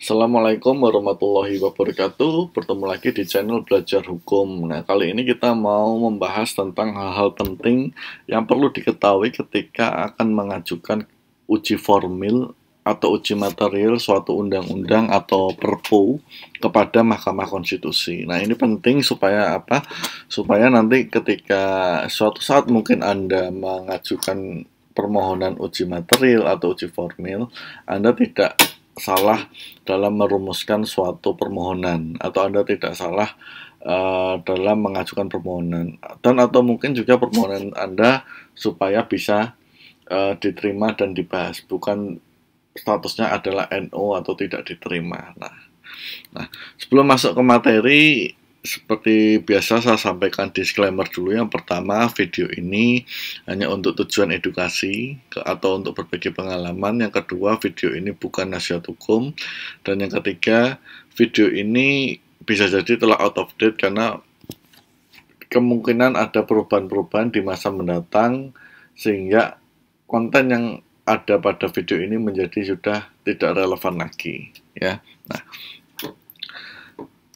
Assalamualaikum warahmatullahi wabarakatuh. Bertemu lagi di channel Belajar Hukum. Nah, kali ini kita mau membahas tentang hal-hal penting yang perlu diketahui ketika akan mengajukan uji formil atau uji material suatu undang-undang atau perpu kepada Mahkamah Konstitusi. Nah, ini penting supaya apa? Supaya nanti ketika suatu saat mungkin Anda mengajukan permohonan uji material atau uji formil, Anda tidak salah dalam merumuskan suatu permohonan, atau Anda tidak salah dalam mengajukan permohonan, dan atau mungkin juga permohonan Anda supaya bisa diterima dan dibahas, bukan statusnya adalah NO atau tidak diterima. Nah, sebelum masuk ke materi, seperti biasa saya sampaikan disclaimer dulu. Yang pertama, video ini hanya untuk tujuan edukasi atau untuk berbagi pengalaman. Yang kedua, video ini bukan nasihat hukum. Dan yang ketiga, video ini bisa jadi telah out of date karena kemungkinan ada perubahan-perubahan di masa mendatang, sehingga konten yang ada pada video ini menjadi sudah tidak relevan lagi, ya. Nah,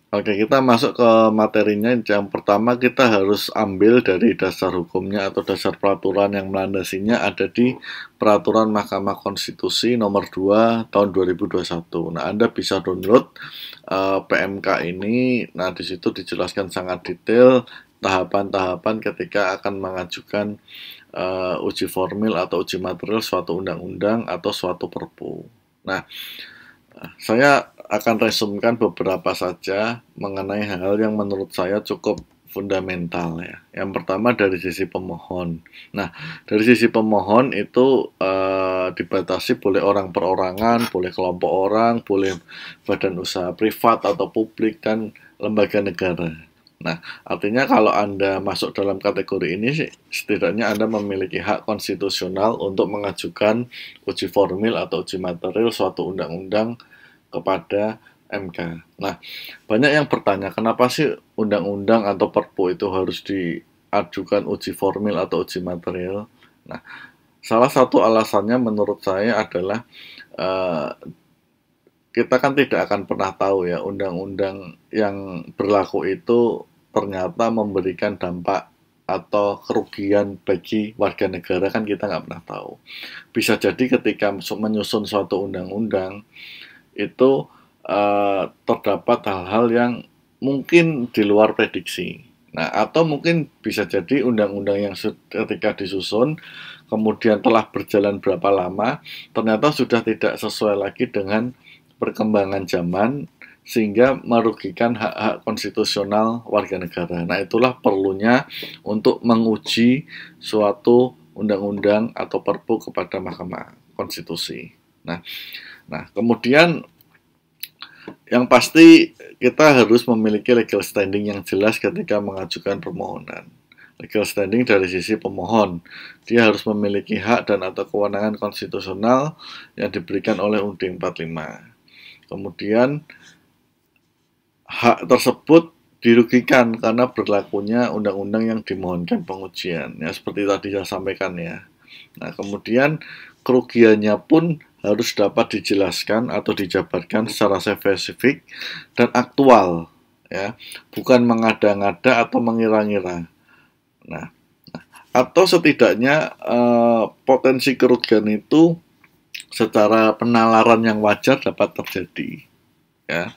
oke, kita masuk ke materinya. Yang pertama, kita harus ambil dari dasar hukumnya atau dasar peraturan yang melandasinya ada di Peraturan Mahkamah Konstitusi nomor 2 tahun 2021. Nah, Anda bisa download PMK ini. Nah, di situ dijelaskan sangat detail tahapan-tahapan ketika akan mengajukan uji formil atau uji material suatu undang-undang atau suatu perpu. Nah, saya akan resumkan beberapa saja mengenai hal yang menurut saya cukup fundamental, ya. Yang pertama dari sisi pemohon. Nah, dari sisi pemohon itu dibatasi boleh orang perorangan, boleh kelompok orang, boleh badan usaha privat atau publik, dan lembaga negara. Nah, artinya kalau Anda masuk dalam kategori ini, setidaknya Anda memiliki hak konstitusional untuk mengajukan uji formil atau uji material suatu undang-undang kepada MK. Nah, banyak yang bertanya, kenapa sih undang-undang atau perpu itu harus diajukan uji formil atau uji material? Nah, salah satu alasannya menurut saya adalah uh, kita kan tidak akan pernah tahu, ya, undang-undang yang berlaku itu ternyata memberikan dampak atau kerugian bagi warga negara, kan kita nggak pernah tahu. Bisa jadi ketika menyusun suatu undang-undang itu terdapat hal-hal yang mungkin di luar prediksi. Nah, atau mungkin bisa jadi undang-undang yang ketika disusun kemudian telah berjalan berapa lama, ternyata sudah tidak sesuai lagi dengan perkembangan zaman, sehingga merugikan hak-hak konstitusional warga negara. Nah, itulah perlunya untuk menguji suatu undang-undang atau perpu kepada Mahkamah Konstitusi. Nah, kemudian yang pasti kita harus memiliki legal standing yang jelas ketika mengajukan permohonan. Legal standing dari sisi pemohon, dia harus memiliki hak dan atau kewenangan konstitusional yang diberikan oleh UUD 45. Kemudian hak tersebut dirugikan karena berlakunya undang-undang yang dimohonkan pengujian, ya, seperti tadi saya sampaikan, ya. Nah, kemudian kerugiannya pun harus dapat dijelaskan atau dijabarkan secara spesifik dan aktual, ya, bukan mengada-ngada atau mengira-ngira. Nah, atau setidaknya potensi kerugian itu secara penalaran yang wajar dapat terjadi, ya.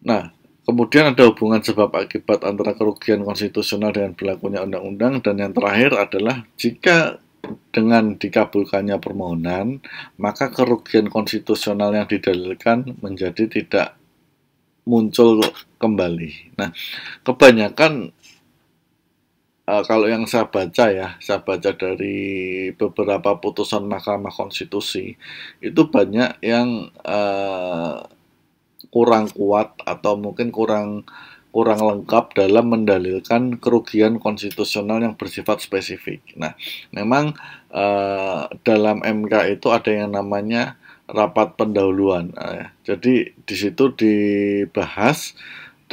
Nah, kemudian ada hubungan sebab akibat antara kerugian konstitusional dengan berlakunya undang-undang, dan yang terakhir adalah jika dengan dikabulkannya permohonan, maka kerugian konstitusional yang didalilkan menjadi tidak muncul kembali. Nah, kebanyakan kalau yang saya baca dari beberapa putusan Mahkamah Konstitusi, itu banyak yang kurang kuat atau mungkin kurang lengkap dalam mendalilkan kerugian konstitusional yang bersifat spesifik. Nah, memang dalam MK itu ada yang namanya rapat pendahuluan. Jadi di situ dibahas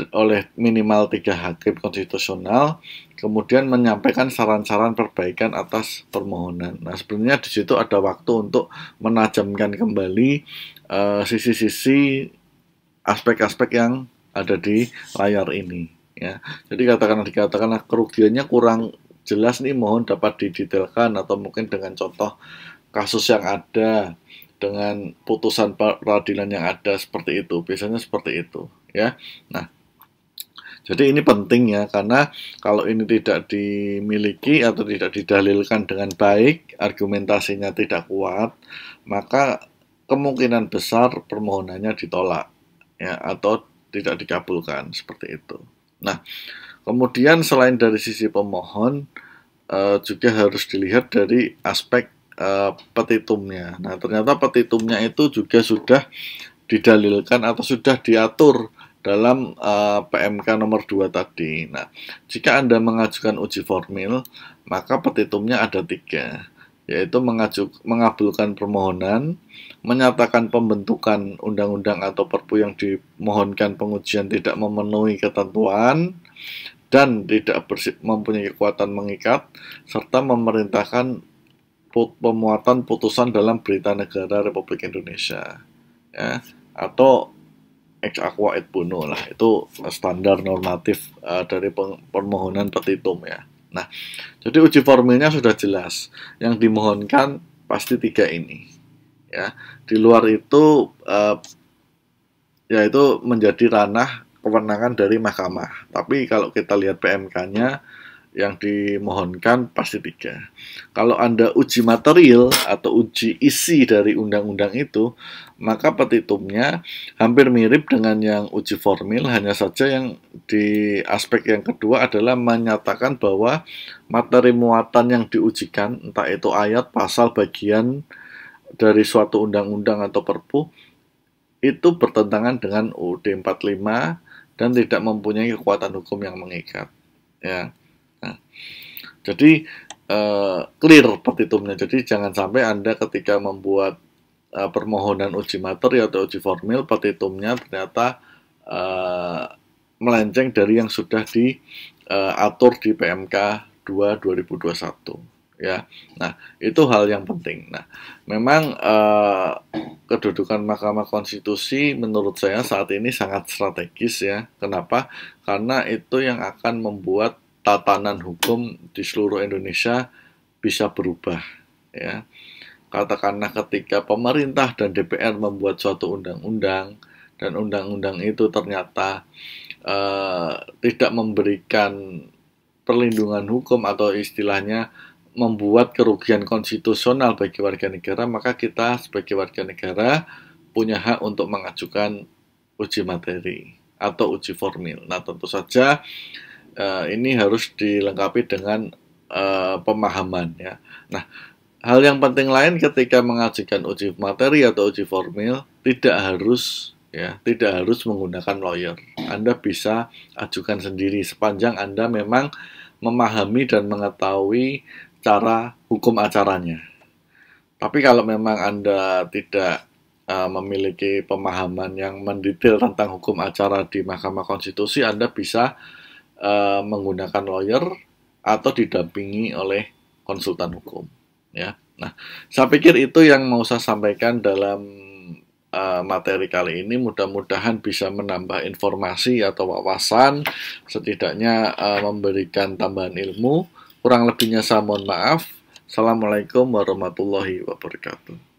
oleh minimal 3 hakim konstitusional, kemudian menyampaikan saran-saran perbaikan atas permohonan. Nah, sebenarnya di situ ada waktu untuk menajamkan kembali sisi-sisi aspek-aspek yang ada di layar ini, ya. Jadi dikatakanlah kerugiannya kurang jelas nih, mohon dapat didetailkan, atau mungkin dengan contoh kasus yang ada, dengan putusan peradilan yang ada, seperti itu. Biasanya seperti itu, ya. Nah, jadi ini penting ya, karena kalau ini tidak dimiliki atau tidak didalilkan dengan baik, argumentasinya tidak kuat, maka kemungkinan besar permohonannya ditolak, ya, atau tidak dikabulkan, seperti itu. Nah, kemudian selain dari sisi pemohon, juga harus dilihat dari aspek petitumnya. Nah, ternyata petitumnya itu juga sudah didalilkan atau sudah diatur dalam PMK nomor 2 tadi. Nah, jika Anda mengajukan uji formil, maka petitumnya ada 3, yaitu mengabulkan permohonan, menyatakan pembentukan undang-undang atau perpu yang dimohonkan pengujian tidak memenuhi ketentuan dan tidak mempunyai kekuatan mengikat, serta memerintahkan pemuatan putusan dalam Berita Negara Republik Indonesia, ya, atau ex aqua et bono lah, itu standar normatif dari permohonan petitum, ya. Nah, jadi uji formilnya sudah jelas, yang dimohonkan pasti 3 ini, ya. Di luar itu yaitu menjadi ranah kewenangan dari mahkamah. Tapi kalau kita lihat PMK-nya, yang dimohonkan pasti 3. Kalau Anda uji material atau uji isi dari undang-undang itu, maka petitumnya hampir mirip dengan yang uji formil, hanya saja yang di aspek yang kedua adalah menyatakan bahwa materi muatan yang diujikan, entah itu ayat, pasal, bagian dari suatu undang-undang atau perpu, itu bertentangan dengan UUD 45 dan tidak mempunyai kekuatan hukum yang mengikat, ya. Nah, jadi clear petitumnya. Jadi jangan sampai Anda ketika membuat permohonan uji materi atau uji formil, petitumnya ternyata melenceng dari yang sudah diatur di PMK 2 2021, ya. Nah, itu hal yang penting. Nah, memang kedudukan Mahkamah Konstitusi menurut saya saat ini sangat strategis, ya. Kenapa? Karena itu yang akan membuat tatanan hukum di seluruh Indonesia bisa berubah, ya. Katakanlah ketika pemerintah dan DPR membuat suatu undang-undang, dan undang-undang itu ternyata tidak memberikan perlindungan hukum atau istilahnya membuat kerugian konstitusional bagi warga negara, maka kita sebagai warga negara punya hak untuk mengajukan uji materi atau uji formil. Nah, tentu saja ini harus dilengkapi dengan pemahaman, ya. Nah, hal yang penting lain ketika mengajukan uji materi atau uji formil, tidak harus menggunakan lawyer. Anda bisa ajukan sendiri sepanjang Anda memang memahami dan mengetahui cara hukum acaranya. Tapi kalau memang Anda tidak memiliki pemahaman yang mendetail tentang hukum acara di Mahkamah Konstitusi, Anda bisa menggunakan lawyer atau didampingi oleh konsultan hukum, ya. Nah, saya pikir itu yang mau saya sampaikan dalam materi kali ini. Mudah-mudahan bisa menambah informasi atau wawasan, setidaknya memberikan tambahan ilmu. Kurang lebihnya saya mohon maaf. Assalamualaikum warahmatullahi wabarakatuh.